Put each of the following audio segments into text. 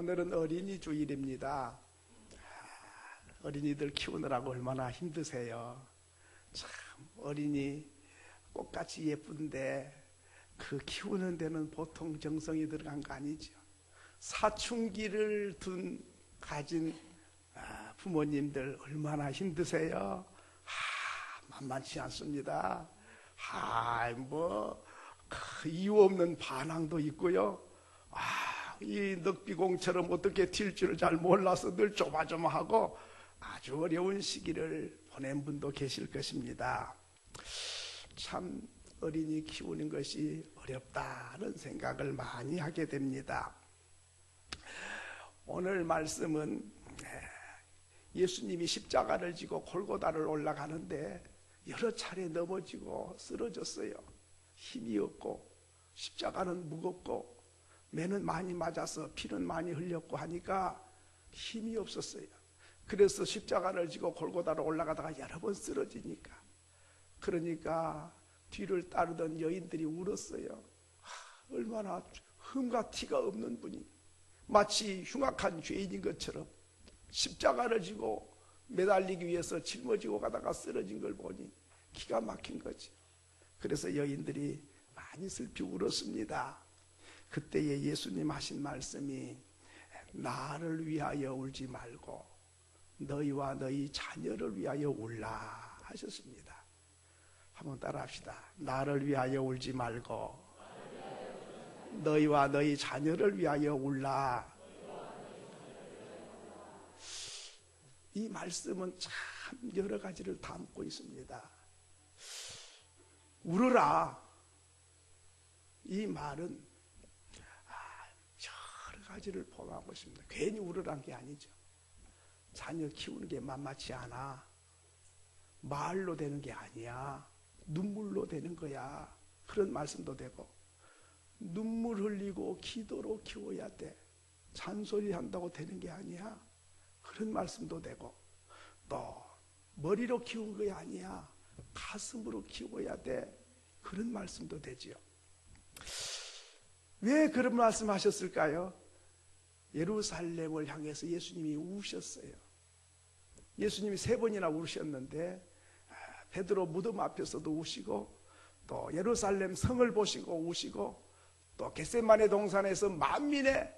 오늘은 어린이 주일입니다. 어린이들 키우느라고 얼마나 힘드세요. 참 어린이 꽃같이 예쁜데 그 키우는 데는 보통 정성이 들어간 거 아니죠. 사춘기를 가진 부모님들 얼마나 힘드세요. 만만치 않습니다. 이유 없는 반항도 있고요. 이 늑비공처럼 어떻게 튈 줄을 잘 몰라서 늘 조마조마하고 아주 어려운 시기를 보낸 분도 계실 것입니다. 참 어린이 키우는 것이 어렵다는 생각을 많이 하게 됩니다. 오늘 말씀은 예수님이 십자가를 지고 골고다를 올라가는데 여러 차례 넘어지고 쓰러졌어요. 힘이 없고 십자가는 무겁고 매는 많이 맞아서 피는 많이 흘렸고 하니까 힘이 없었어요. 그래서 십자가를 지고 골고다로 올라가다가 여러 번 쓰러지니까 그러니까 뒤를 따르던 여인들이 울었어요. 얼마나 흠과 티가 없는 분이 마치 흉악한 죄인인 것처럼 십자가를 지고 매달리기 위해서 짊어지고 가다가 쓰러진 걸 보니 기가 막힌 거죠. 그래서 여인들이 많이 슬피 울었습니다. 그때에 예수님 하신 말씀이 나를 위하여 울지 말고 너희와 너희 자녀를 위하여 울라 하셨습니다. 한번 따라합시다. 나를 위하여 울지 말고 너희와 너희 자녀를 위하여 울라. 이 말씀은 참 여러 가지를 담고 있습니다. 울어라. 이 말은 여러 가지를 포함하고 있습니다. 괜히 울으란 게 아니죠. 자녀 키우는 게 만만치 않아. 말로 되는 게 아니야. 눈물로 되는 거야. 그런 말씀도 되고 눈물 흘리고 기도로 키워야 돼. 잔소리 한다고 되는 게 아니야. 그런 말씀도 되고 또 머리로 키운 게 아니야. 가슴으로 키워야 돼. 그런 말씀도 되지요. 왜 그런 말씀 하셨을까요? 예루살렘을 향해서 예수님이 우셨어요. 예수님이 3번이나 우셨는데 베드로 무덤 앞에서도 우시고 또 예루살렘 성을 보시고 우시고 또 겟세마네 동산에서 만민의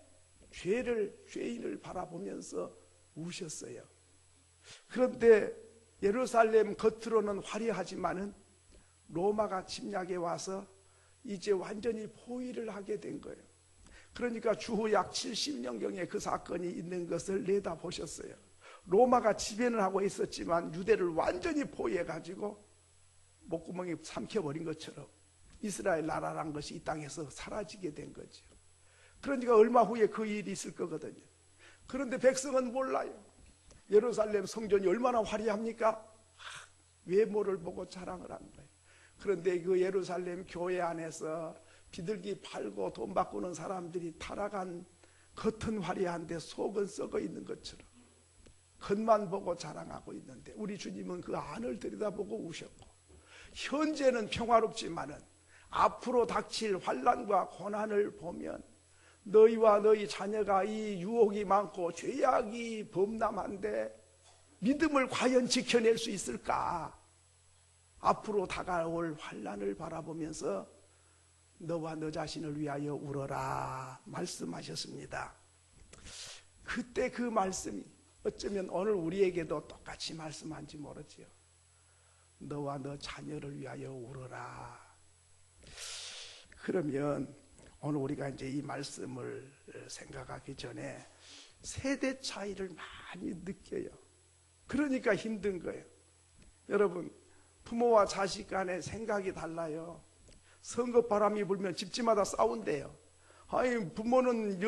죄인을 바라보면서 우셨어요. 그런데 예루살렘 겉으로는 화려하지만은 로마가 침략해 와서 이제 완전히 포위를 하게 된 거예요. 그러니까 주후 약 70년경에 그 사건이 있는 것을 내다보셨어요. 로마가 지배는 하고 있었지만 유대를 완전히 포위해가지고 목구멍에 삼켜버린 것처럼 이스라엘 나라란 것이 이 땅에서 사라지게 된 거죠. 그러니까 얼마 후에 그 일이 있을 거거든요. 그런데 백성은 몰라요. 예루살렘 성전이 얼마나 화려합니까? 외모를 보고 자랑을 한 거예요. 그런데 그 예루살렘 교회 안에서 비둘기 팔고 돈 바꾸는 사람들이 타락한 겉은 화려한데 속은 썩어 있는 것처럼 겉만 보고 자랑하고 있는데 우리 주님은 그 안을 들여다보고 우셨고 현재는 평화롭지만은 앞으로 닥칠 환난과 고난을 보면 너희와 너희 자녀가 이 유혹이 많고 죄악이 범람한데 믿음을 과연 지켜낼 수 있을까? 앞으로 다가올 환난을 바라보면서 너와 너 자신을 위하여 울어라 말씀하셨습니다. 그때 그 말씀이 어쩌면 오늘 우리에게도 똑같이 말씀한지 모르지요. 너와 너 자녀를 위하여 울어라. 그러면 오늘 우리가 이제 이 말씀을 생각하기 전에 세대 차이를 많이 느껴요. 그러니까 힘든 거예요. 여러분, 부모와 자식 간의 생각이 달라요. 선거 바람이 불면 집집마다 싸운대요. 아니 부모는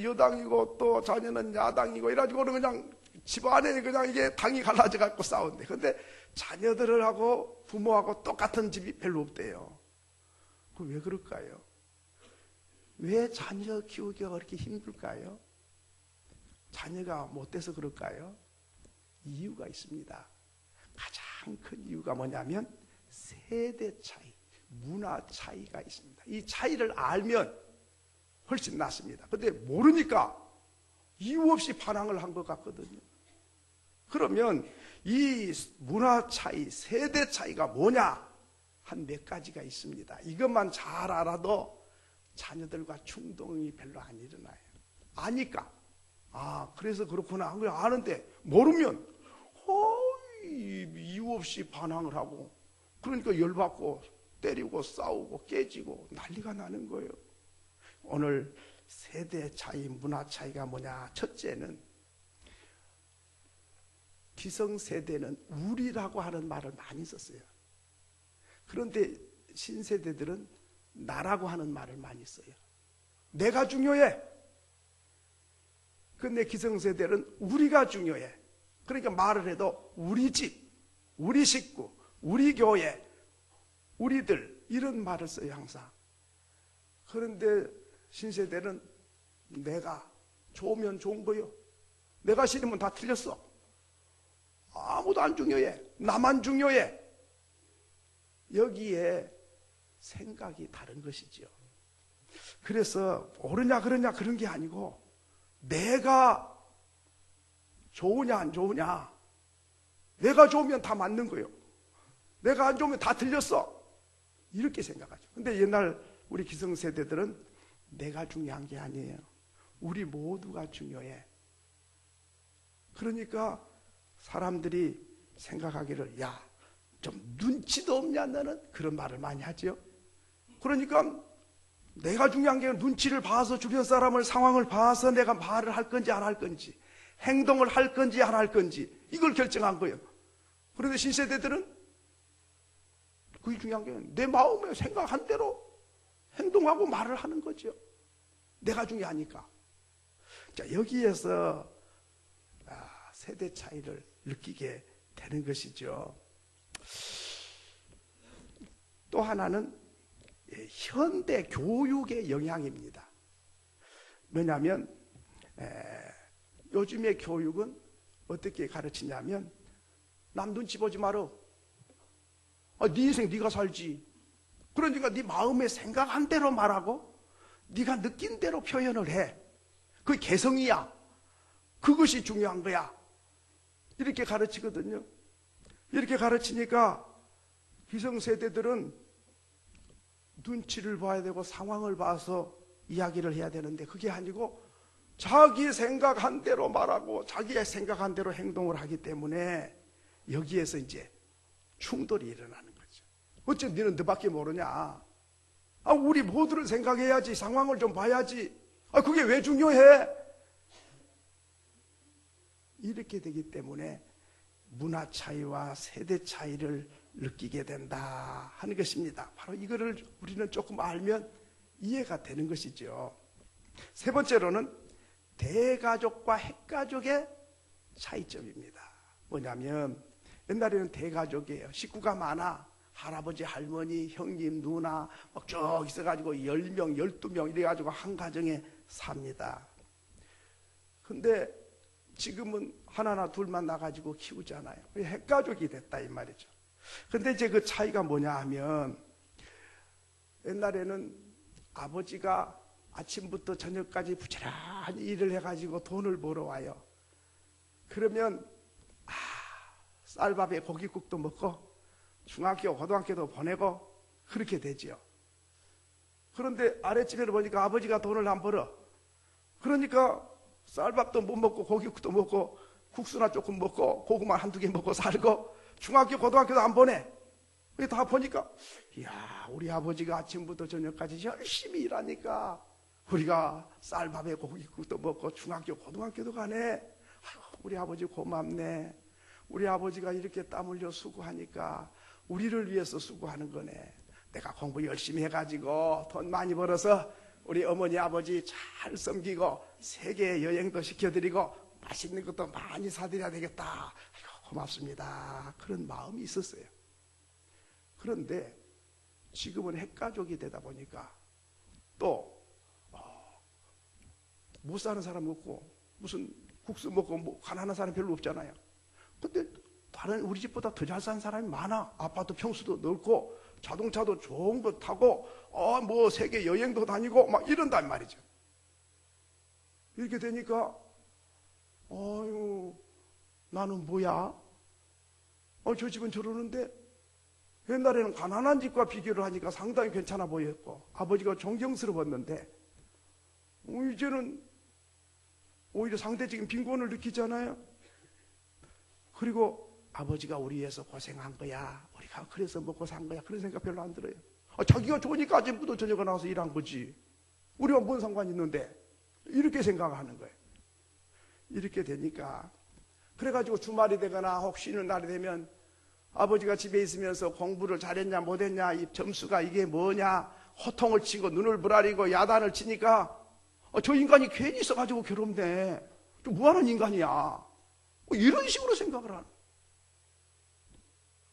여당이고 또 자녀는 야당이고 이래가지고 그냥 집안에 그냥 이게 당이 갈라져 갖고 싸운대. 근데 자녀들하고 부모하고 똑같은 집이 별로 없대요. 그 왜 그럴까요? 왜 자녀 키우기가 그렇게 힘들까요? 자녀가 못돼서 그럴까요? 이유가 있습니다. 가장 큰 이유가 뭐냐면 세대 차이, 문화 차이가 있습니다. 이 차이를 알면 훨씬 낫습니다. 근데 모르니까 이유 없이 반항을 한 것 같거든요. 그러면 이 문화 차이, 세대 차이가 뭐냐? 한 몇 가지가 있습니다. 이것만 잘 알아도 자녀들과 충동이 별로 안 일어나요. 아니까. 그래서 그렇구나. 아는데 모르면 이유 없이 반항을 하고, 그러니까 열받고 때리고 싸우고 깨지고 난리가 나는 거예요. 오늘 세대 차이, 문화 차이가 뭐냐? 첫째는 기성세대는 우리라고 하는 말을 많이 썼어요. 그런데 신세대들은 나라고 하는 말을 많이 써요. 내가 중요해. 근데 기성세대는 우리가 중요해. 그러니까 말을 해도 우리 집, 우리 식구, 우리 교회, 우리들 이런 말을 써요 항상. 그런데 신세대는 내가 좋으면 좋은 거요. 내가 싫으면 다 틀렸어. 아무도 안 중요해. 나만 중요해. 여기에 생각이 다른 것이죠. 그래서 옳으냐 그러냐 그런 게 아니고 내가 좋으냐 안 좋으냐, 내가 좋으면 다 맞는 거예요. 내가 안 좋으면 다 틀렸어. 이렇게 생각하죠. 근데 옛날 우리 기성세대들은 내가 중요한 게 아니에요. 우리 모두가 중요해. 그러니까 사람들이 생각하기를 야, 좀 눈치도 없냐 너는? 그런 말을 많이 하죠. 그러니까 내가 중요한 게 눈치를 봐서 주변 사람을 상황을 봐서 내가 말을 할 건지 안 할 건지, 행동을 할 건지 안 할 건지 이걸 결정한 거예요. 그런데 신세대들은 그게 중요한 게 내 마음에 생각한 대로 행동하고 말을 하는 거죠. 내가 중요하니까. 자, 여기에서 세대 차이를 느끼게 되는 것이죠. 또 하나는 현대 교육의 영향입니다. 왜냐하면 요즘의 교육은 어떻게 가르치냐면 남 눈치 보지 마라. 네 인생 네가 살지. 그러니까 네 마음에 생각한 대로 말하고 네가 느낀 대로 표현을 해. 그게 개성이야. 그것이 중요한 거야. 이렇게 가르치거든요. 이렇게 가르치니까 기성세대들은 눈치를 봐야 되고 상황을 봐서 이야기를 해야 되는데 그게 아니고 자기 생각한 대로 말하고 자기의 생각한 대로 행동을 하기 때문에 여기에서 이제 충돌이 일어나는 거죠. 어째 너는 너밖에 모르냐? 우리 모두를 생각해야지. 상황을 좀 봐야지. 그게 왜 중요해? 이렇게 되기 때문에 문화 차이와 세대 차이를 느끼게 된다 하는 것입니다. 바로 이거를 우리는 조금 알면 이해가 되는 것이죠. 세 번째로는 대가족과 핵가족의 차이점입니다. 뭐냐면 옛날에는 대가족이에요. 식구가 많아. 할아버지, 할머니, 형님, 누나 막 쭉 있어가지고 10명, 12명 이래가지고 한 가정에 삽니다. 근데 지금은 하나나 둘만 나가지고 키우잖아요. 핵가족이 됐다 이 말이죠. 근데 이제 그 차이가 뭐냐 하면 옛날에는 아버지가 아침부터 저녁까지 부지런히 일을 해가지고 돈을 벌어와요. 그러면 쌀밥에 고깃국도 먹고 중학교, 고등학교도 보내고 그렇게 되죠. 그런데 아랫집에 보니까 아버지가 돈을 안 벌어. 그러니까 쌀밥도 못 먹고 고깃국도 먹고 국수나 조금 먹고 고구마 한두 개 먹고 살고 중학교, 고등학교도 안 보내. 다 보니까 이야, 우리 아버지가 아침부터 저녁까지 열심히 일하니까 우리가 쌀밥에 고깃국도 먹고 중학교, 고등학교도 가네. 우리 아버지 고맙네. 우리 아버지가 이렇게 땀 흘려 수고하니까 우리를 위해서 수고하는 거네. 내가 공부 열심히 해가지고 돈 많이 벌어서 우리 어머니 아버지 잘 섬기고 세계 여행도 시켜드리고 맛있는 것도 많이 사드려야 되겠다. 아이고, 고맙습니다. 그런 마음이 있었어요. 그런데 지금은 핵가족이 되다 보니까 또 못 사는 사람 없고 무슨 국수 먹고 뭐 가난한 사람 별로 없잖아요. 근데 다른 우리 집보다 더 잘 사는 사람이 많아. 아파트 평수도 넓고 자동차도 좋은 거 타고 뭐 세계 여행도 다니고 막 이런단 말이죠. 이렇게 되니까 어휴, 나는 뭐야? 저 집은 저러는데 옛날에는 가난한 집과 비교를 하니까 상당히 괜찮아 보였고 아버지가 존경스러웠는데 이제는 오히려 상대적인 빈곤을 느끼잖아요. 그리고 아버지가 우리 위해서 고생한 거야, 우리가 그래서 먹고 산 거야, 그런 생각 별로 안 들어요. 자기가 좋으니까 아침부터 저녁에 나와서 일한 거지, 우리가 뭔 상관이 있는데, 이렇게 생각하는 거예요. 이렇게 되니까 그래가지고 주말이 되거나 혹 쉬는 날이 되면 아버지가 집에 있으면서 공부를 잘했냐 못했냐, 이 점수가 이게 뭐냐 호통을 치고 눈을 부라리고 야단을 치니까 저 인간이 괜히 있어가지고 괴롭네, 좀 무한한 인간이야, 이런 식으로 생각을 하는.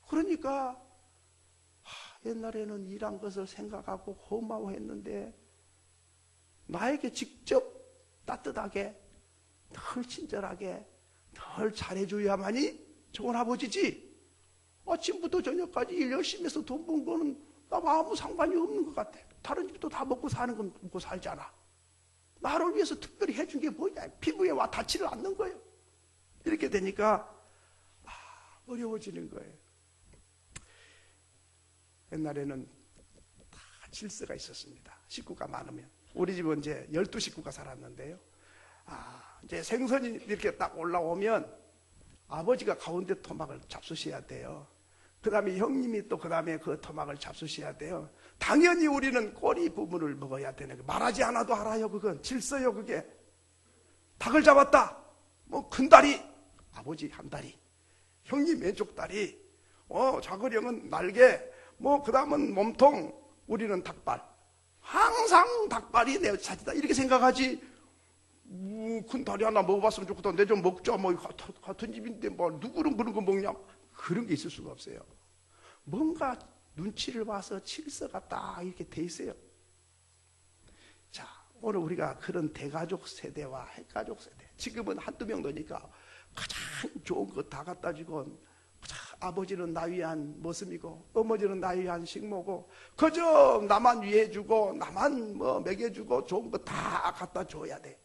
그러니까 옛날에는 일한 것을 생각하고 고마워했는데 나에게 직접 따뜻하게 늘 친절하게 늘 잘해줘야만이 좋은 아버지지, 아침부터 저녁까지 일 열심히 해서 돈 번 거는 나와 아무 상관이 없는 것 같아. 다른 집도 다 먹고 사는 건 먹고 살잖아. 나를 위해서 특별히 해준 게 뭐냐, 피부에 와 닿지를 않는 거예요. 이렇게 되니까 어려워지는 거예요. 옛날에는 다 질서가 있었습니다. 식구가 많으면. 우리 집은 이제 12식구가 살았는데요. 이제 생선이 이렇게 딱 올라오면 아버지가 가운데 토막을 잡수셔야 돼요. 그 다음에 형님이 또 그 다음에 그 토막을 잡수셔야 돼요. 당연히 우리는 꼬리 부분을 먹어야 되는 거예요. 말하지 않아도 알아요. 그건 질서요. 그게 닭을 잡았다, 뭐 큰 다리 아버지 한 다리, 형님 왼쪽 다리, 자그령은 날개, 뭐 그 다음은 몸통, 우리는 닭발. 항상 닭발이 내 차지다 이렇게 생각하지, 큰 다리 하나 먹어봤으면 좋겠다, 내 좀 먹자, 뭐 같은 집인데 뭐 누구는 그런 거 먹냐, 그런 게 있을 수가 없어요. 뭔가 눈치를 봐서 질서가 딱 이렇게 돼 있어요. 자, 오늘 우리가 그런 대가족 세대와 핵가족 세대, 지금은 한두 명 되니까 가장 좋은 거 다 갖다 주고, 아버지는 나 위한 모습이고 어머니는 나 위한 식모고, 그저 나만 위해주고 나만 뭐 먹여주고 좋은 거 다 갖다 줘야 돼.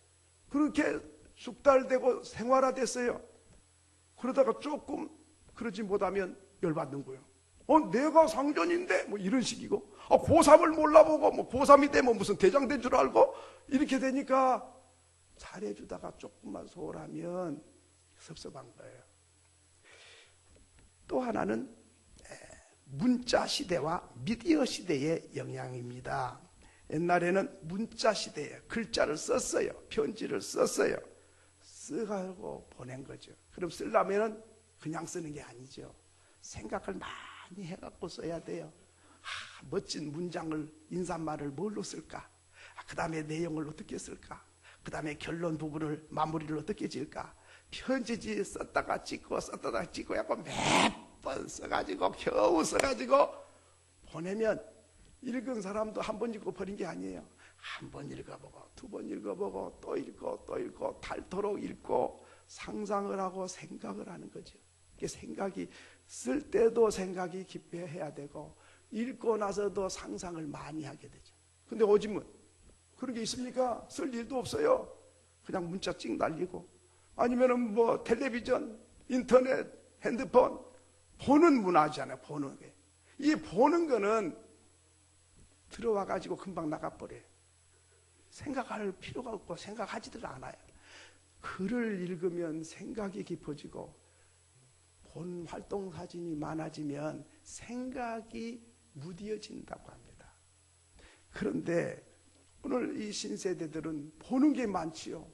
그렇게 숙달되고 생활화됐어요. 그러다가 조금 그러지 못하면 열받는 거예요. 내가 상전인데 뭐 이런 식이고, 고3을 몰라보고 뭐 고3이 되면 무슨 대장 된 줄 알고, 이렇게 되니까 잘해주다가 조금만 소홀하면 섭섭한 거예요. 또 하나는 문자 시대와 미디어 시대의 영향입니다. 옛날에는 문자 시대에 글자를 썼어요. 편지를 썼어요. 써가지고 보낸 거죠. 그럼 쓰려면은 그냥 쓰는 게 아니죠. 생각을 많이 해갖고 써야 돼요. 멋진 문장을, 인사말을 뭘로 쓸까? 그 다음에 내용을 어떻게 쓸까? 그 다음에 결론 부분을, 마무리를 어떻게 지을까? 편지지 썼다가 찍고 썼다가 찍고 해갖고 몇 번 써가지고 겨우 써가지고 보내면 읽은 사람도 한 번 읽고 버린 게 아니에요. 한 번 읽어보고 두 번 읽어보고 또 읽고 또 읽고 닳도록 읽고 상상을 하고 생각을 하는 거죠. 생각이 쓸 때도 생각이 깊이 해야 되고 읽고 나서도 상상을 많이 하게 되죠. 근데 요즘은 그런 게 있습니까? 쓸 일도 없어요. 그냥 문자 찍 날리고, 아니면은 뭐 텔레비전, 인터넷, 핸드폰, 보는 문화잖아요. 보는 게. 이 보는 거는 들어와 가지고 금방 나가버려요. 생각할 필요가 없고 생각하지들 않아요. 글을 읽으면 생각이 깊어지고 본 활동 사진이 많아지면 생각이 무뎌진다고 합니다. 그런데 오늘 이 신세대들은 보는 게 많지요.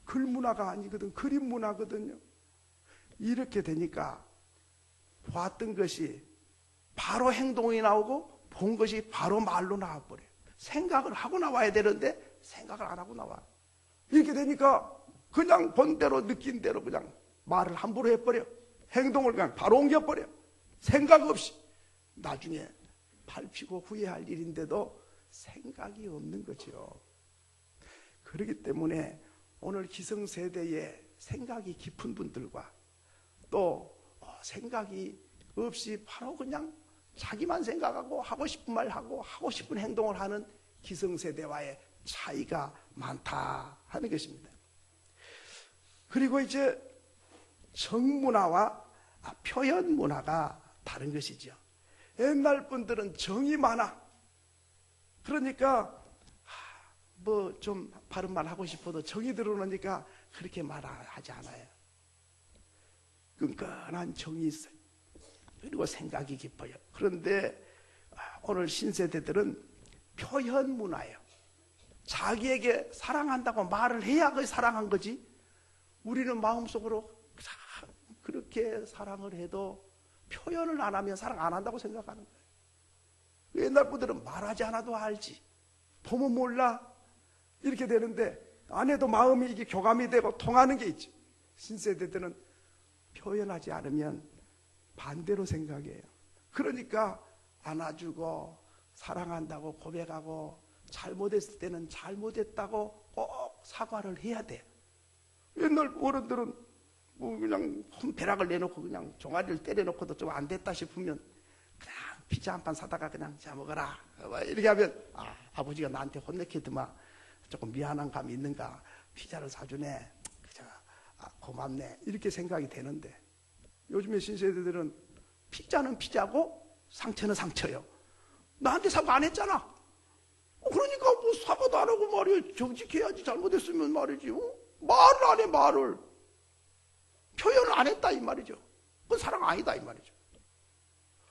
글 문화가 아니거든, 그림 문화거든요. 이렇게 되니까 봤던 것이 바로 행동이 나오고 본 것이 바로 말로 나와버려요. 생각을 하고 나와야 되는데 생각을 안 하고 나와. 이렇게 되니까 그냥 본 대로 느낀 대로 그냥 말을 함부로 해버려. 행동을 그냥 바로 옮겨버려. 생각 없이. 나중에 밟히고 후회할 일인데도 생각이 없는 거죠. 그렇기 때문에 오늘 기성세대에 생각이 깊은 분들과 또 생각이 없이 바로 그냥 자기만 생각하고 하고 싶은 말 하고 하고 싶은 행동을 하는 기성세대와의 차이가 많다 하는 것입니다. 그리고 이제 정문화와 표현 문화가 다른 것이죠. 옛날 분들은 정이 많아. 그러니까 뭐 좀 바른 말 하고 싶어도 정이 들어오니까 그렇게 말하지 않아요. 끈끈한 정이 있어요. 그리고 생각이 깊어요. 그런데 오늘 신세대들은 표현 문화예요. 자기에게 사랑한다고 말을 해야 그 사랑한 거지. 우리는 마음속으로 그렇게 사랑을 해도 표현을 안 하면 사랑 안 한다고 생각하는 거예요. 옛날 분들은 말하지 않아도 알지. 보면 몰라. 이렇게 되는데 안 해도 마음이 이게 교감이 되고 통하는 게 있지. 신세대들은 표현하지 않으면 반대로 생각해요. 그러니까 안아주고 사랑한다고 고백하고 잘못했을 때는 잘못했다고 꼭 사과를 해야 돼. 옛날 어른들은 뭐 그냥 벼락을 내놓고 그냥 종아리를 때려놓고도 좀 안 됐다 싶으면 그냥 피자 한 판 사다가 그냥 자 먹어라 이렇게 하면 아버지가 나한테 혼냈겠더만 조금 미안한 감이 있는가, 피자를 사주네, 고맙네 이렇게 생각이 되는데 요즘의 신세대들은 피자는 피자고 상처는 상처요. 나한테 사과 안 했잖아. 그러니까 뭐 사과도 안 하고 말이야. 정직해야지. 잘못했으면 말이지. 말을 안 해. 말을 표현을 안 했다 이 말이죠. 그건 사랑 아니다 이 말이죠.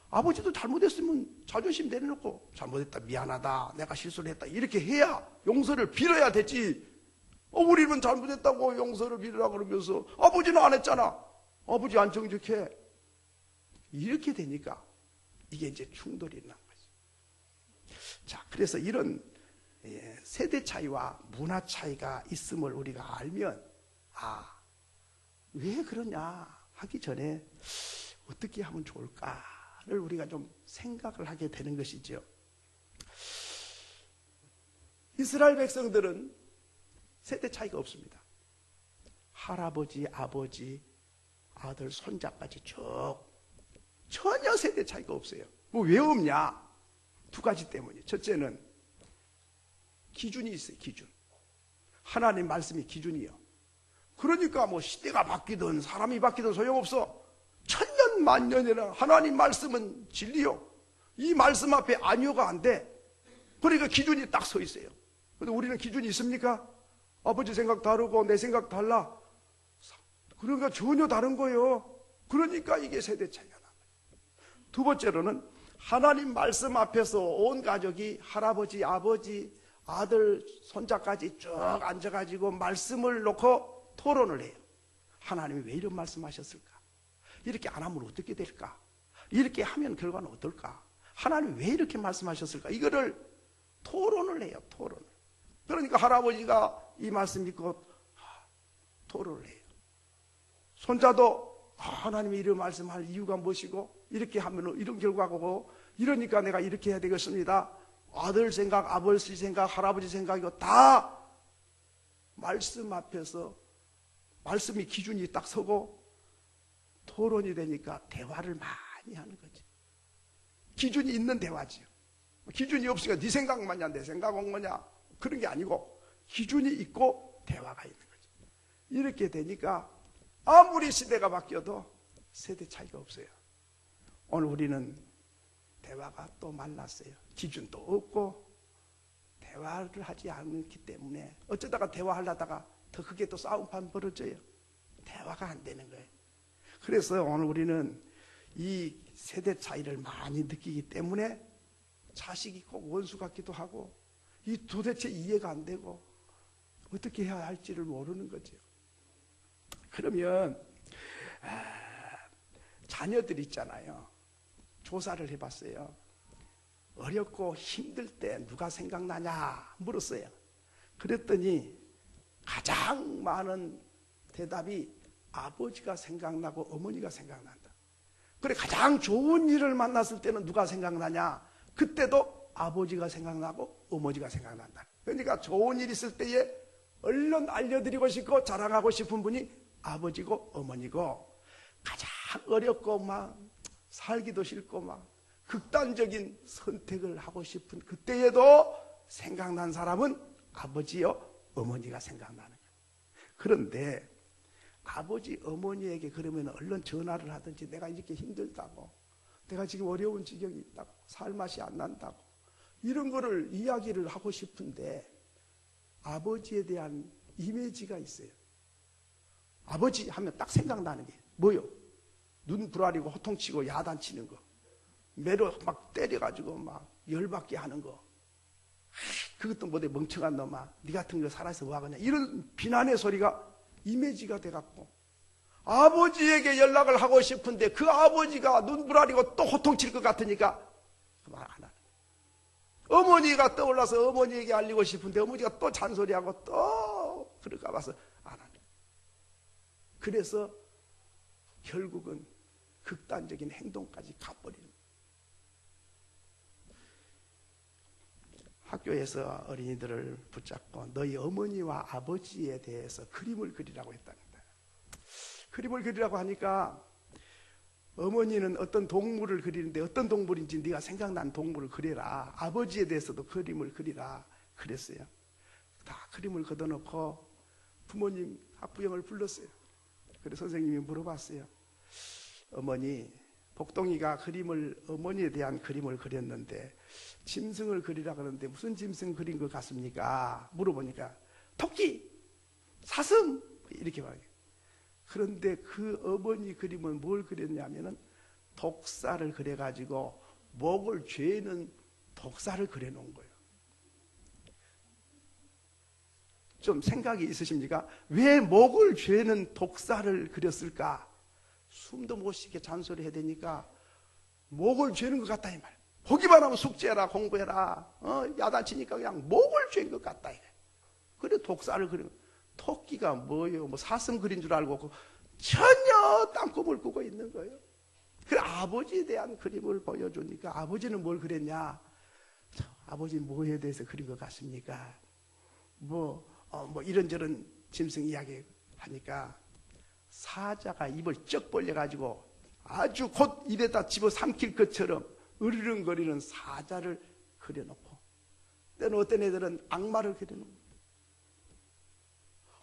아버지도 잘못했으면 자존심 내려놓고 잘못했다, 미안하다, 내가 실수를 했다 이렇게 해야 용서를 빌어야 되지. 우리는 잘못했다고 용서를 빌으라 그러면서 아버지는 안 했잖아. 아버지 안 정직해. 이렇게 되니까 이게 이제 충돌이 난 거죠. 자, 그래서 이런 세대 차이와 문화 차이가 있음을 우리가 알면 왜 그러냐 하기 전에 어떻게 하면 좋을까를 우리가 좀 생각을 하게 되는 것이죠. 이스라엘 백성들은 세대 차이가 없습니다. 할아버지, 아버지, 아들, 손자까지 쭉 전혀 세대 차이가 없어요. 왜 없냐? 두 가지 때문이에요. 첫째는 기준이 있어요. 기준. 하나님 말씀이 기준이요. 그러니까 뭐 시대가 바뀌든 사람이 바뀌든 소용없어. 천년 만년이나 하나님 말씀은 진리요. 이 말씀 앞에 아니오가 안 돼. 그러니까 기준이 딱 서 있어요. 근데 우리는 기준이 있습니까? 아버지 생각 다르고 내 생각 달라. 그러니까 전혀 다른 거예요. 그러니까 이게 세대 차이가 나요. 두 번째로는 하나님 말씀 앞에서 온 가족이 할아버지, 아버지, 아들, 손자까지 쭉 앉아가지고 말씀을 놓고 토론을 해요. 하나님이 왜 이런 말씀하셨을까? 이렇게 안 하면 어떻게 될까? 이렇게 하면 결과는 어떨까? 하나님이 왜 이렇게 말씀하셨을까? 이거를 토론을 해요. 토론을. 그러니까 할아버지가 이 말씀 믿고 토론을 해요. 손자도 하나님이 이런 말씀할 이유가 무엇이고 이렇게 하면 이런 결과가 오고 이러니까 내가 이렇게 해야 되겠습니다. 아들 생각, 아버지 생각, 할아버지 생각이고 다 말씀 앞에서 말씀이 기준이 딱 서고 토론이 되니까 대화를 많이 하는 거지. 기준이 있는 대화지요. 기준이 없으니까 네 생각만이야 내 생각은 뭐냐 그런 게 아니고 기준이 있고 대화가 있는 거죠. 이렇게 되니까 아무리 시대가 바뀌어도 세대 차이가 없어요. 오늘 우리는 대화가 또 말랐어요. 기준도 없고 대화를 하지 않기 때문에 어쩌다가 대화하려다가 더 크게 또 싸움판 벌어져요. 대화가 안 되는 거예요. 그래서 오늘 우리는 이 세대 차이를 많이 느끼기 때문에 자식이 꼭 원수 같기도 하고 이 도대체 이해가 안 되고 어떻게 해야 할지를 모르는 거죠. 그러면 자녀들 있잖아요. 조사를 해봤어요. 어렵고 힘들 때 누가 생각나냐 물었어요. 그랬더니 가장 많은 대답이 아버지가 생각나고 어머니가 생각난다. 그래 가장 좋은 일을 만났을 때는 누가 생각나냐? 그때도 아버지가 생각나고 어머니가 생각난다. 그러니까 좋은 일 있을 때에 얼른 알려드리고 싶고 자랑하고 싶은 분이 아버지고 어머니고 가장 어렵고 막 살기도 싫고 막 극단적인 선택을 하고 싶은 그때에도 생각난 사람은 아버지요 어머니가 생각나는 거예요. 그런데 아버지, 어머니에게 그러면 얼른 전화를 하든지 내가 이렇게 힘들다고, 내가 지금 어려운 지경이 있다고, 살 맛이 안 난다고, 이런 거를 이야기를 하고 싶은데 아버지에 대한 이미지가 있어요. 아버지 하면 딱 생각나는 게 뭐요? 눈 부라리고 호통치고 야단치는 거, 매로 막 때려가지고 막 열받게 하는 거, 그것도 뭐대 멍청한 놈아, 네 같은 거 살아서 뭐하겠냐, 이런 비난의 소리가 이미지가 돼갖고 아버지에게 연락을 하고 싶은데 그 아버지가 눈부라리고 또 호통칠 것 같으니까 말 안 하는 거예요. 어머니가 떠올라서 어머니에게 알리고 싶은데 어머니가 또 잔소리하고 또 그럴까 봐서 안 하는 거예요. 그래서 결국은 극단적인 행동까지 가버리는 거예요. 학교에서 어린이들을 붙잡고 너희 어머니와 아버지에 대해서 그림을 그리라고 했답니다. 그림을 그리라고 하니까 어머니는 어떤 동물을 그리는데 어떤 동물인지 네가 생각난 동물을 그려라, 아버지에 대해서도 그림을 그리라 그랬어요. 다 그림을 걷어놓고 부모님 학부형을 불렀어요. 그래서 선생님이 물어봤어요. 어머니, 복동이가 어머니에 대한 그림을 그렸는데 짐승을 그리라 그러는데 무슨 짐승 그린 것 같습니까? 물어보니까 토끼, 사슴 이렇게 말해요. 그런데 그 어머니 그림은 뭘 그렸냐면은 독사를 그려가지고 목을 죄는 독사를 그려놓은 거예요. 좀 생각이 있으십니까? 왜 목을 죄는 독사를 그렸을까? 숨도 못 쉬게 잔소리 해야 되니까 목을 죄는 것 같다 이 말. 보기만 하면 숙제해라, 공부해라, 야단치니까 그냥 목을 죄는 것 같다 이래. 그래 독사를 그리는. 토끼가 뭐예요? 뭐 사슴 그린 줄 알고 전혀 땅꿈을 꾸고 있는 거예요. 그래 아버지에 대한 그림을 보여주니까 아버지는 뭘 그렸냐? 아버지 뭐에 대해서 그린 것 같습니까? 뭐 이런저런 짐승 이야기 하니까 사자가 입을 쩍 벌려가지고 아주 곧 입에다 집어 삼킬 것처럼 으르렁거리는 사자를 그려놓고, 때는 어떤 애들은 악마를 그려놓고,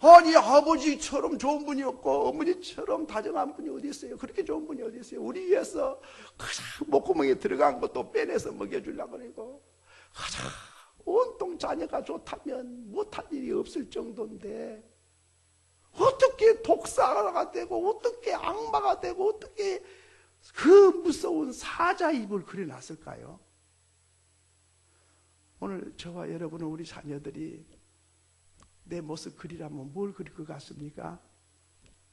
아니 아버지처럼 좋은 분이 없고 어머니처럼 다정한 분이 어디 있어요? 그렇게 좋은 분이 어디 있어요? 우리 위해서 가장 목구멍에 들어간 것도 빼내서 먹여주려고 그러고, 가장 온통 자녀가 좋다면 못할 일이 없을 정도인데 어떻게 독사가 되고 어떻게 악마가 되고 어떻게 그 무서운 사자 입을 그려놨을까요? 오늘 저와 여러분은 우리 자녀들이 내 모습 그리라면 뭘 그릴 것 같습니까?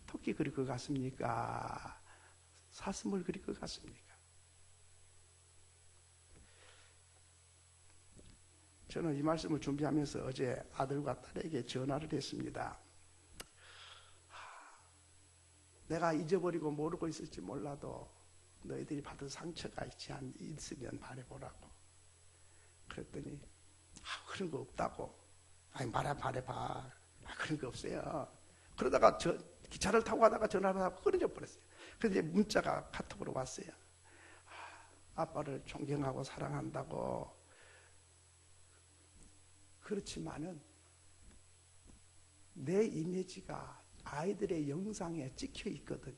토끼 그릴 것 같습니까? 사슴을 그릴 것 같습니까? 저는 이 말씀을 준비하면서 어제 아들과 딸에게 전화를 했습니다. 내가 잊어버리고 모르고 있을지 몰라도 너희들이 받은 상처가 있으면 말해보라고. 그랬더니 그런 거 없다고. 아니 말해봐. 그런 거 없어요. 그러다가 기차를 타고 가다가 전화를 하고 끊어져 버렸어요. 그래서 이제 문자가 카톡으로 왔어요. 아빠를 존경하고 사랑한다고. 그렇지만은 내 이미지가 아이들의 영상에 찍혀 있거든요.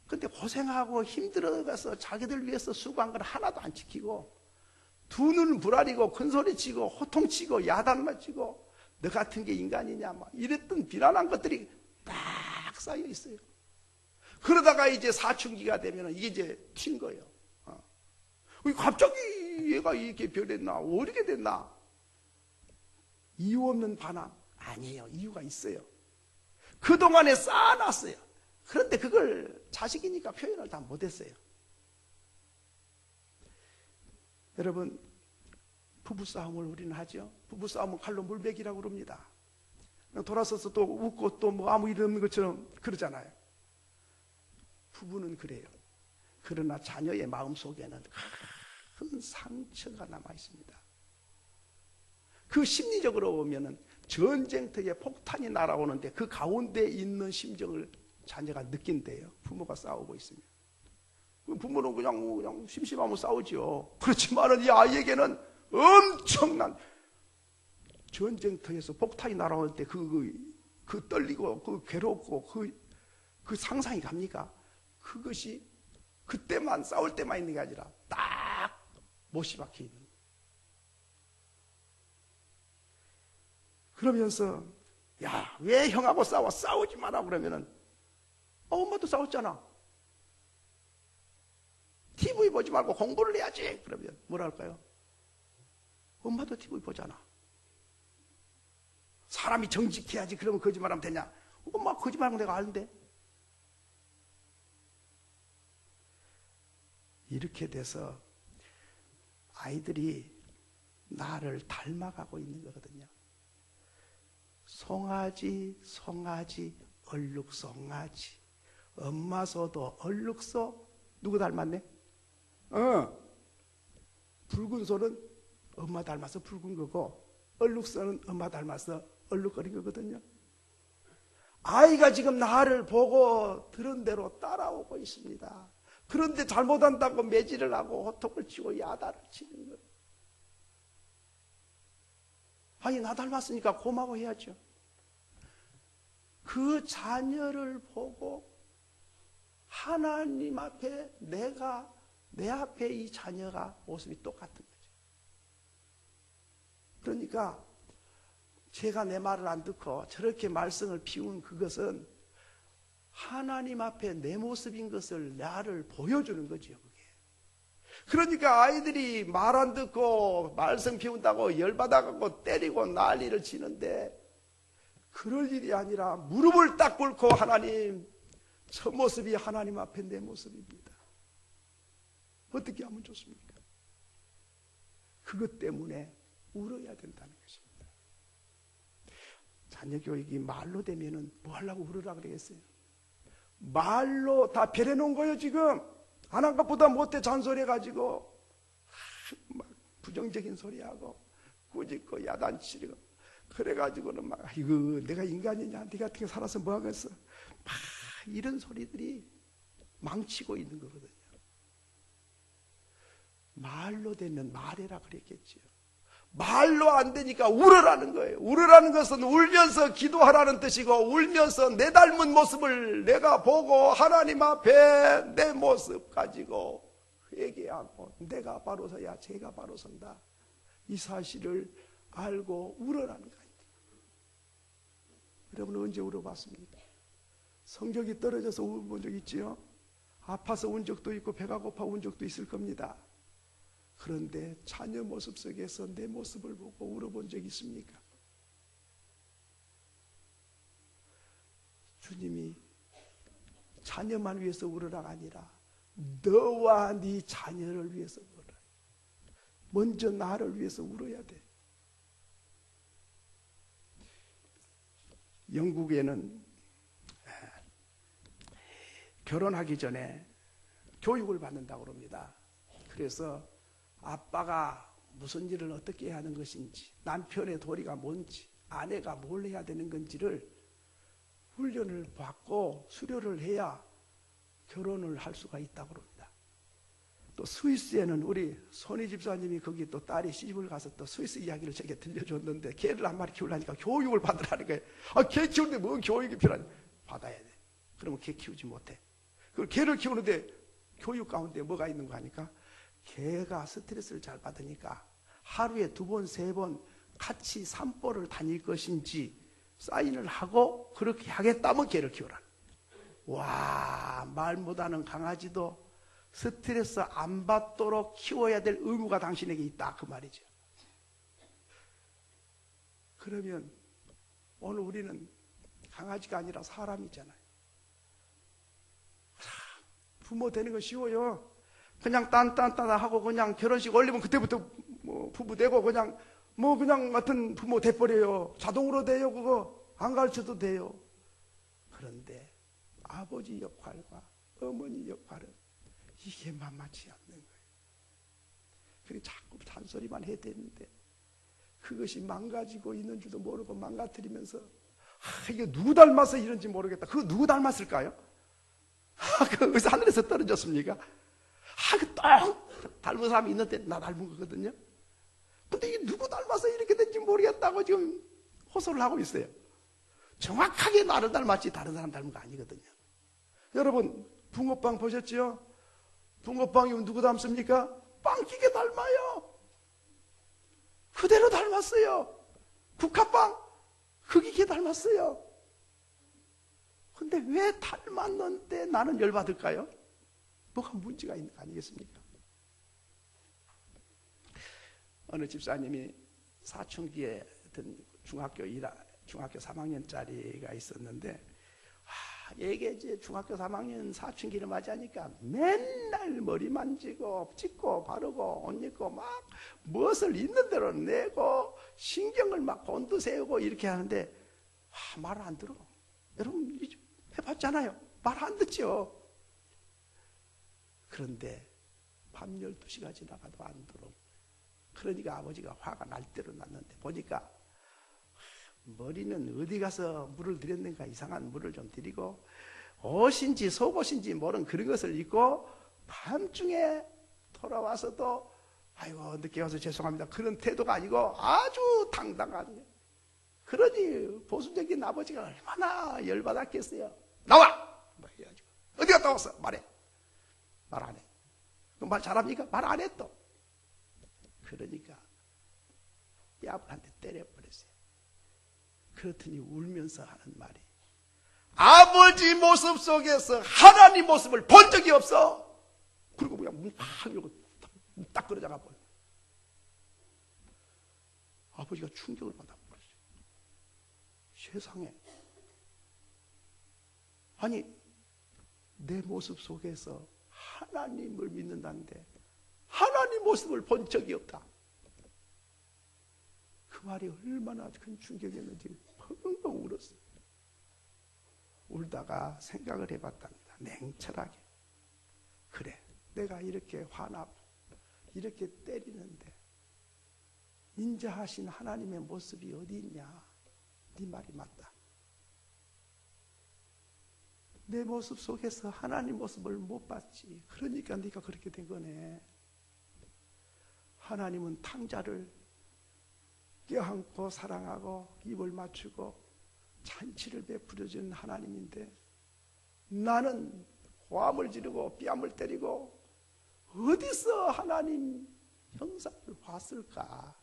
근데 고생하고 힘들어가서 자기들 위해서 수고한 건 하나도 안 지키고 두 눈을 부라리고 큰소리치고 호통치고 야단만 치고 너 같은 게 인간이냐 막 이랬던 비난한 것들이 딱 쌓여 있어요. 그러다가 이제 사춘기가 되면 이게 이제 튄 거예요. 갑자기 얘가 이렇게 변했나? 어떻게 됐나? 이유 없는 반항 아니에요. 이유가 있어요. 그동안에 쌓아놨어요. 그런데 그걸 자식이니까 표현을 다 못했어요. 여러분, 부부싸움을 우리는 하죠. 부부싸움은 칼로 물베기라고 그럽니다. 돌아서서 또 웃고 또 뭐 아무 일 없는 것처럼 그러잖아요. 부부는 그래요. 그러나 자녀의 마음속에는 큰 상처가 남아 있습니다. 그 심리적으로 보면은 전쟁터에 폭탄이 날아오는데 그 가운데 있는 심정을 자녀가 느낀대요. 부모가 싸우고 있으면. 부모는 그냥 심심하면 싸우죠. 그렇지만은 이 아이에게는 엄청난 전쟁터에서 폭탄이 날아올 때 그 그 떨리고 그 괴롭고 그 상상이 갑니까? 그것이 그때만 싸울 때만 있는 게 아니라 딱 못이 박혀 있는. 그러면서 야, 왜 형하고 싸워? 싸우지 마라 그러면은 엄마도 싸웠잖아. TV 보지 말고 공부를 해야지. 그러면 뭐라 할까요? 엄마도 TV 보잖아. 사람이 정직해야지. 그러면 거짓말하면 되냐? 엄마 거짓말하는 거 내가 아는데. 이렇게 돼서 아이들이 나를 닮아가고 있는 거거든요. 송아지, 송아지, 얼룩송아지. 엄마 소도 얼룩소. 누구 닮았네? 붉은 소는 엄마 닮아서 붉은 거고, 얼룩소는 엄마 닮아서 얼룩거린 거거든요. 아이가 지금 나를 보고 들은 대로 따라오고 있습니다. 그런데 잘못한다고 매질을 하고 호통을 치고 야단을 치는 거예요. 아니, 나 닮았으니까 고마워해야죠. 그 자녀를 보고 하나님 앞에 내 앞에 이 자녀가 모습이 똑같은 거죠. 그러니까 제가 내 말을 안 듣고 저렇게 말썽을 피운 그것은 하나님 앞에 내 모습인 것을 나를 보여주는 거죠. 그게. 그러니까 아이들이 말 안 듣고 말썽 피운다고 열받아가고 때리고 난리를 치는데 그럴 일이 아니라 무릎을 딱 꿇고 하나님, 저 모습이 하나님 앞에 내 모습입니다. 어떻게 하면 좋습니까? 그것 때문에 울어야 된다는 것입니다. 자녀 교육이 말로 되면은 뭐 하려고 울으라 그러겠어요? 말로 다 벼려놓은 거예요, 지금. 하나님 것보다 못해 잔소리해가지고, 막 부정적인 소리하고, 꾸짖고, 야단치고, 그래가지고는 막, 이거 내가 인간이냐? 네 같은 게 살아서 뭐 하겠어? 막 이런 소리들이 망치고 있는 거거든요. 말로 되면 말해라 그랬겠지요. 말로 안 되니까 울으라는 거예요. 울으라는 것은 울면서 기도하라는 뜻이고, 울면서 내 닮은 모습을 내가 보고 하나님 앞에 내 모습 가지고 회개하고, 내가 바로 서야 제가 바로 선다, 이 사실을 알고 울어라는 거예요. 여러분 언제 울어봤습니까? 성적이 떨어져서 울어본 적 있지요? 아파서 운 적도 있고 배가 고파 운 적도 있을 겁니다. 그런데 자녀 모습 속에서 내 모습을 보고 울어본 적 있습니까? 주님이 자녀만 위해서 울으라가 아니라 너와 네 자녀를 위해서 울어라. 먼저 나를 위해서 울어야 돼. 영국에는 결혼하기 전에 교육을 받는다고 합니다. 그래서 아빠가 무슨 일을 어떻게 해야 하는 것인지, 남편의 도리가 뭔지, 아내가 뭘 해야 되는 건지를 훈련을 받고 수료를 해야 결혼을 할 수가 있다고 합니다. 또 스위스에는 우리 손희 집사님이 거기 또 딸이 시집을 가서 또 스위스 이야기를 제게 들려줬는데, 개를 한 마리 키우려니까 교육을 받으라는 거예요. 아, 개 키우는데 뭐 교육이 필요하냐? 받아야 돼. 그러면 개 키우지 못해. 그리고 개를 키우는데 교육 가운데 뭐가 있는 거 아니까? 개가 스트레스를 잘 받으니까 하루에 2번, 3번 같이 산보를 다닐 것인지 사인을 하고 그렇게 하겠다면 개를 키우라. 와, 말 못하는 강아지도 스트레스 안 받도록 키워야 될 의무가 당신에게 있다, 그 말이죠. 그러면 오늘 우리는 강아지가 아니라 사람이잖아요. 부모 되는 거 쉬워요. 그냥 딴딴딴 하고 그냥 결혼식 올리면 그때부터 뭐 부부 되고 그냥 같은 부모 돼버려요. 자동으로 돼요. 그거 안 가르쳐도 돼요. 그런데 아버지 역할과 어머니 역할은 이게 만만치 않는 거예요. 그게 자꾸 잔소리만 해야 되는데 그것이 망가지고 있는 줄도 모르고 망가뜨리면서 이게 누구 닮아서 이런지 모르겠다. 그거 누구 닮았을까요? 그것이 하늘에서 떨어졌습니까? 그 닮은 사람이 있는데 나 닮은 거거든요. 근데 이게 누구 닮아서 이렇게 된지 모르겠다고 지금 호소를 하고 있어요. 정확하게 나를 닮았지 다른 사람 닮은 거 아니거든요. 여러분 붕어빵 보셨죠? 붕어빵이 누구 닮습니까? 빵기계 닮아요. 그대로 닮았어요. 국화빵 흑이게 닮았어요. 근데 왜 닮았는데 나는 열받을까요? 뭐가 문제가 있는 거 아니겠습니까? 어느 집사님이 사춘기에 중학교 3학년짜리가 있었는데 얘게 이제 중학교 3학년 사춘기를 맞이하니까 맨날 머리 만지고 찢고 바르고 옷 입고 막 무엇을 있는 대로 내고 신경을 막 곤두세우고 이렇게 하는데 말을 안 들어. 여러분 해봤잖아요. 말 안 듣죠. 그런데 밤 12시가 지나가도 안 들어. 그러니까 아버지가 화가 날 대로 났는데 보니까 머리는 어디 가서 물을 들였는가 이상한 물을 좀 들이고 옷인지 속옷인지 모르는 그런 것을 입고 밤중에 돌아와서도 아이고 늦게 와서 죄송합니다 그런 태도가 아니고 아주 당당한 그러니 보수적인 아버지가 얼마나 열받았겠어요. 나와! 해가지고 어디 갔다 왔어? 말해. 말 안 해. 말 잘합니까? 말 안 해 또. 그러니까 뺨을 한 대 때려버렸어요. 그렇더니 울면서 하는 말이 아버지 모습 속에서 하나님 모습을 본 적이 없어. 그리고 그냥 문 팍 열고 딱 끌어잡아 버려. 아버지가 충격을 받아버렸어요. 세상에 아니 내 모습 속에서 하나님을 믿는다는데 하나님 모습을 본 적이 없다. 그 말이 얼마나 큰 충격이었는지 펑펑 울었어요. 울다가 생각을 해봤답니다. 냉철하게. 그래, 내가 이렇게 화나고 이렇게 때리는데 인자하신 하나님의 모습이 어디 있냐? 네 말이 맞다. 내 모습 속에서 하나님 모습을 못 봤지. 그러니까 네가 그렇게 된 거네. 하나님은 탕자를 껴안고 사랑하고 입을 맞추고 잔치를 베풀어준 하나님인데 나는 화음을 지르고 뺨을 때리고 어디서 하나님 형상을 봤을까?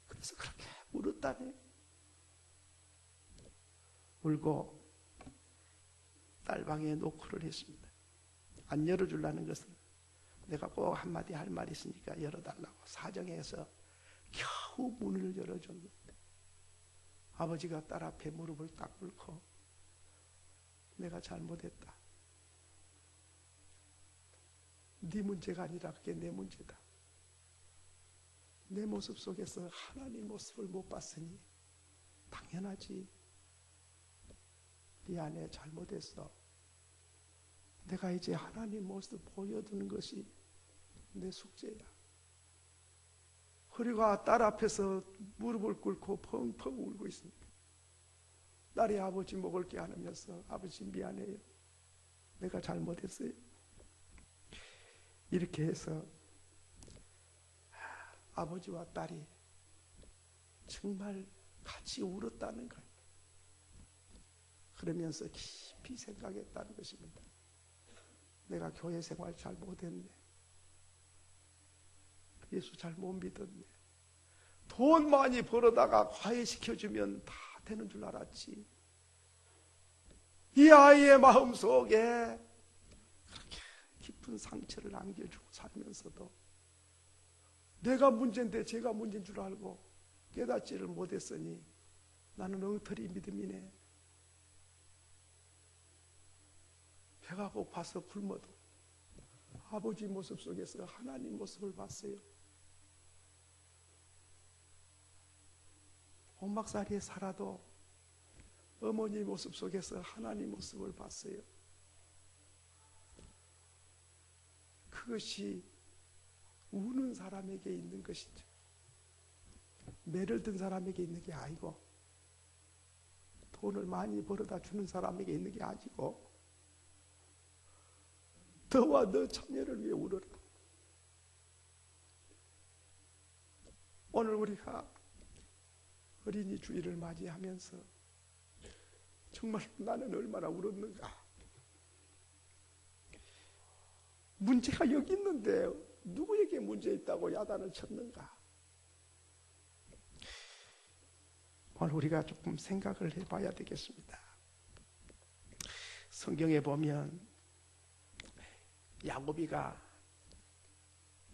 그래서 그렇게 울었다네. 울고 딸방에 노크를 했습니다. 안 열어주려는 것은 내가 꼭 한마디 할 말이 있으니까 열어달라고 사정해서 겨우 문을 열어줬는데 아버지가 딸 앞에 무릎을 딱 꿇고 내가 잘못했다. 네 문제가 아니라 그게 내 문제다. 내 모습 속에서 하나님 모습을 못 봤으니 당연하지. 미안해, 잘못했어. 내가 이제 하나님 모습 보여주는 것이 내 숙제야. 그리고 딸 앞에서 무릎을 꿇고 펑펑 울고 있습니다. 딸이 아버지 먹을 게 안으면서 아버지 미안해요. 내가 잘못했어요. 이렇게 해서 아버지와 딸이 정말 같이 울었다는 거예요. 그러면서 깊이 생각했다는 것입니다. 내가 교회 생활 잘 못했네. 예수 잘 못 믿었네. 돈 많이 벌어다가 과외시켜주면 다 되는 줄 알았지. 이 아이의 마음속에 그렇게 깊은 상처를 안겨주고 살면서도 내가 문제인데 제가 문제인 줄 알고 깨닫지를 못했으니 나는 엉터리 믿음이네. 배가 고파서 굶어도 아버지 모습 속에서 하나님 모습을 봤어요. 온막살이에 살아도 어머니 모습 속에서 하나님 모습을 봤어요. 그것이 우는 사람에게 있는 것이죠. 매를 든 사람에게 있는 게 아니고 돈을 많이 벌어다 주는 사람에게 있는 게 아니고 너와 너 자녀를 위해 울어라. 오늘 우리가 어린이 주일을 맞이하면서 정말 나는 얼마나 울었는가. 문제가 여기 있는데 누구에게 문제 있다고 야단을 쳤는가. 오늘 우리가 조금 생각을 해봐야 되겠습니다. 성경에 보면 야곱이가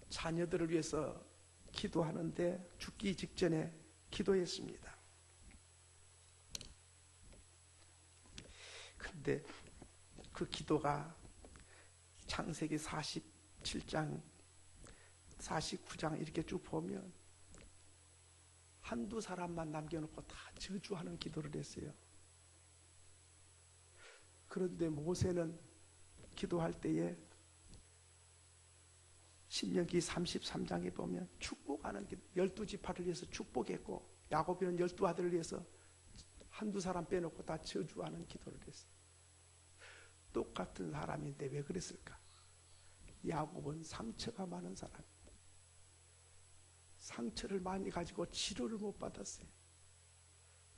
자녀들을 위해서 기도하는데 죽기 직전에 기도했습니다. 그런데 그 기도가 창세기 47장, 49장 이렇게 쭉 보면 한두 사람만 남겨놓고 다 저주하는 기도를 했어요. 그런데 모세는 기도할 때에 신명기 33장에 보면 축복하는 기도, 12지파를 위해서 축복했고, 야곱이는 12아들을 위해서 한두 사람 빼놓고 다 저주하는 기도를 했어요. 똑같은 사람인데 왜 그랬을까? 야곱은 상처가 많은 사람입니다. 상처를 많이 가지고 치료를 못 받았어요.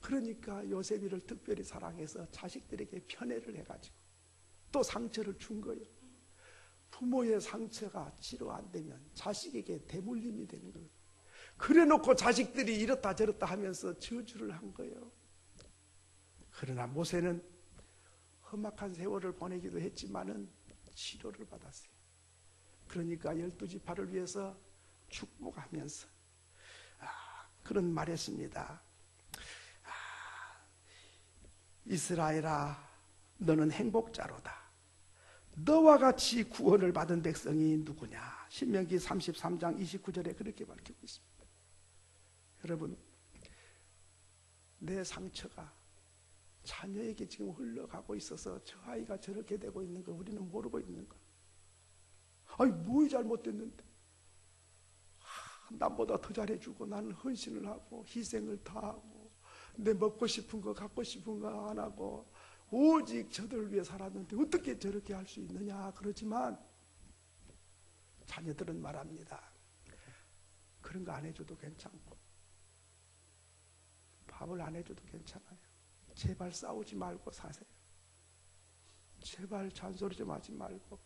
그러니까 요셉이를 특별히 사랑해서 자식들에게 편애를 해가지고 또 상처를 준 거예요. 부모의 상처가 치료 안 되면 자식에게 대물림이 되는 거예요. 그래 놓고 자식들이 이렇다 저렇다 하면서 저주를 한 거예요. 그러나 모세는 험악한 세월을 보내기도 했지만은 치료를 받았어요. 그러니까 12지파를 위해서 축복하면서 그런 말했습니다. 이스라엘아, 너는 행복자로다. 너와 같이 구원을 받은 백성이 누구냐? 신명기 33장 29절에 그렇게 밝히고 있습니다. 여러분, 내 상처가 자녀에게 지금 흘러가고 있어서 저 아이가 저렇게 되고 있는 거 우리는 모르고 있는 거. 아니, 뭐 잘못됐는데? 남보다 더 잘해주고 나는 헌신을 하고 희생을 다하고 내 먹고 싶은 거 갖고 싶은 거 안 하고 오직 저들을 위해 살았는데 어떻게 저렇게 할 수 있느냐. 그러지만 자녀들은 말합니다. 그런 거 안 해줘도 괜찮고 밥을 안 해줘도 괜찮아요. 제발 싸우지 말고 사세요. 제발 잔소리 좀 하지 말고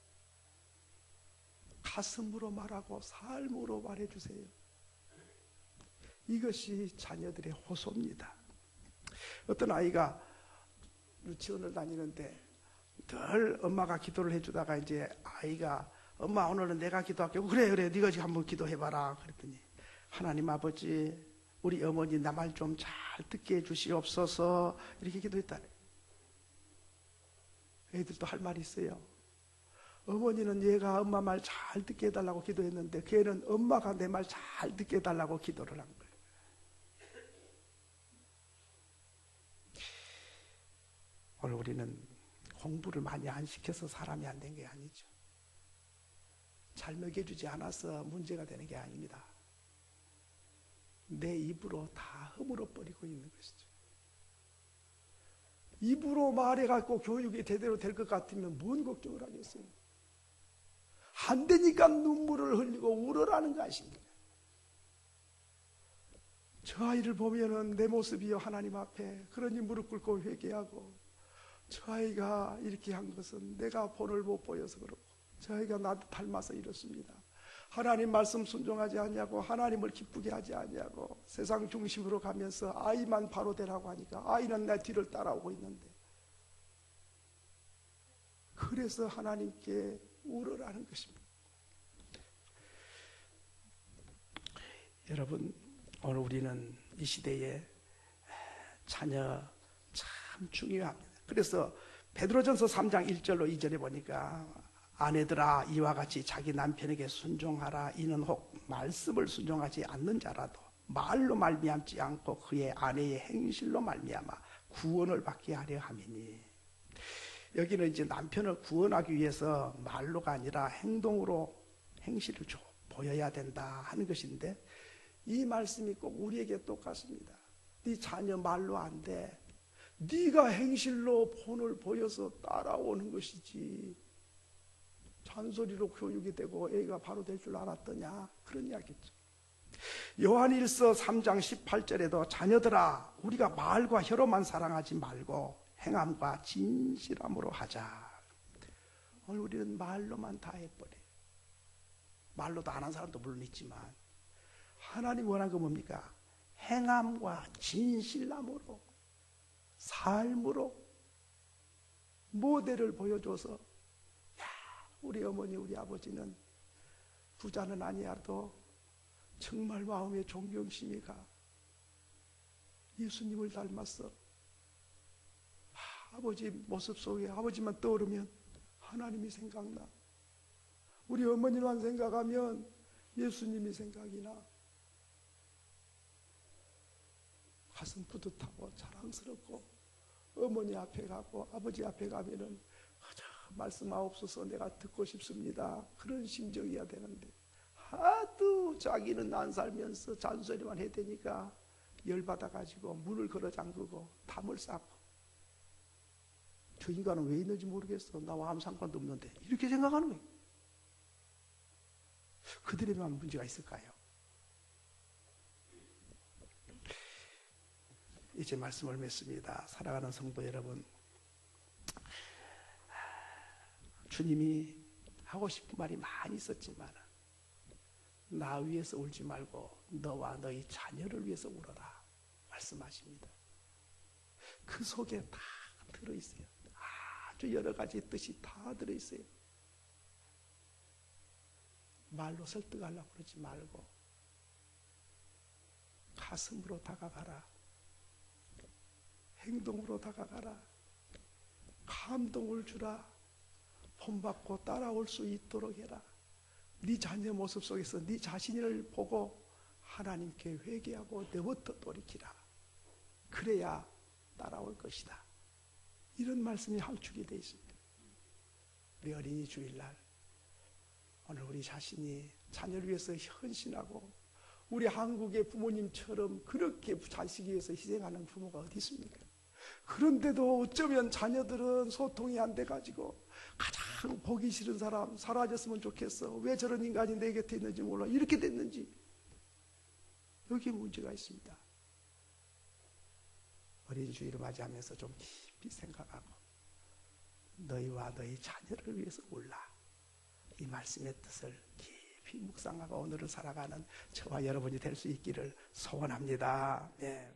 가슴으로 말하고 삶으로 말해주세요. 이것이 자녀들의 호소입니다. 어떤 아이가 유치원을 다니는데 늘 엄마가 기도를 해주다가 이제 아이가 엄마 오늘은 내가 기도할게. 그래 네가 지금 한번 기도해봐라. 그랬더니 하나님 아버지 우리 어머니 나 말 좀 잘 듣게 해주시옵소서 이렇게 기도했다네. 애들도 할 말이 있어요. 어머니는 얘가 엄마 말 잘 듣게 해달라고 기도했는데 걔는 엄마가 내 말 잘 듣게 해달라고 기도를 한 거예요. 오늘 우리는 공부를 많이 안 시켜서 사람이 안 된 게 아니죠. 잘 먹여주지 않아서 문제가 되는 게 아닙니다. 내 입으로 다 허물어 버리고 있는 것이죠. 입으로 말해갖고 교육이 제대로 될 것 같으면 뭔 걱정을 하겠어요. 안 되니까 눈물을 흘리고 울어라는 거 아십니까? 저 아이를 보면은 내 모습이요 하나님 앞에 그러니 무릎 꿇고 회개하고 저 아이가 이렇게 한 것은 내가 본을 못 보여서 그렇고 저 아이가 나도 닮아서 이렇습니다. 하나님 말씀 순종하지 않냐고 하나님을 기쁘게 하지 않냐고 세상 중심으로 가면서 아이만 바로 되라고 하니까 아이는 내 뒤를 따라오고 있는데 그래서 하나님께 울어라는 것입니다. 여러분 오늘 우리는 이 시대에 자녀 참 중요합니다. 그래서 베드로전서 3장 1절로 2절에 보니까 아내들아 이와 같이 자기 남편에게 순종하라. 이는 혹 말씀을 순종하지 않는 자라도 말로 말미암지 않고 그의 아내의 행실로 말미암아 구원을 받게 하려 함이니. 여기는 이제 남편을 구원하기 위해서 말로가 아니라 행동으로 행실을 보여야 된다 하는 것인데 이 말씀이 꼭 우리에게 똑같습니다. 네 자녀 말로 안 돼. 네가 행실로 본을 보여서 따라오는 것이지. 잔소리로 교육이 되고 애가 바로 될 줄 알았더냐 그런 이야기죠. 요한일서 3장 18절에도 자녀들아 우리가 말과 혀로만 사랑하지 말고 행함과 진실함으로 하자. 오늘 우리는 말로만 다 해버려요. 말로도 안 한 사람도 물론 있지만 하나님 원하는 건 뭡니까? 행함과 진실함으로, 삶으로 모델을 보여줘서, 야, 우리 어머니 우리 아버지는 부자는 아니어도 정말 마음에 존경심이 가. 예수님을 닮았어. 아버지 모습 속에 아버지만 떠오르면 하나님이 생각나. 우리 어머니만 생각하면 예수님이 생각이 나. 가슴 뿌듯하고 자랑스럽고, 어머니 앞에 가고 아버지 앞에 가면은 말씀하옵소서 내가 듣고 싶습니다. 그런 심정이어야 되는데 하도 자기는 안 살면서 잔소리만 해야 되니까 열받아가지고 문을 걸어 잠그고 담을 쌓고, 저 인간은 왜 있는지 모르겠어. 나와 아무 상관도 없는데, 이렇게 생각하는 거예요. 그들에만 문제가 있을까요? 이제 말씀을 맺습니다. 사랑하는 성도 여러분, 주님이 하고 싶은 말이 많이 있었지만 나 위해서 울지 말고 너와 너희 자녀를 위해서 울어라 말씀하십니다. 그 속에 다 들어있어요. 아주 여러 가지 뜻이 다 들어있어요. 말로 설득하려고 그러지 말고 가슴으로 다가가라. 행동으로 다가가라. 감동을 주라. 본받고 따라올 수 있도록 해라. 네 자녀 모습 속에서 네 자신을 보고 하나님께 회개하고 너부터 돌이키라. 그래야 따라올 것이다. 이런 말씀이 함축이 되어 있습니다. 우리 어린이 주일날 오늘 우리 자신이 자녀를 위해서 헌신하고, 우리 한국의 부모님처럼 그렇게 자식을 위해서 희생하는 부모가 어디 있습니까? 그런데도 어쩌면 자녀들은 소통이 안 돼가지고 가장 보기 싫은 사람, 사라졌으면 좋겠어. 왜 저런 인간이 내 곁에 있는지 몰라. 이렇게 됐는지. 여기에 문제가 있습니다. 어린 주일을 맞이하면서 좀 깊이 생각하고 너희와 너희 자녀를 위해서 울라. 이 말씀의 뜻을 깊이 묵상하고 오늘을 살아가는 저와 여러분이 될 수 있기를 소원합니다. 네.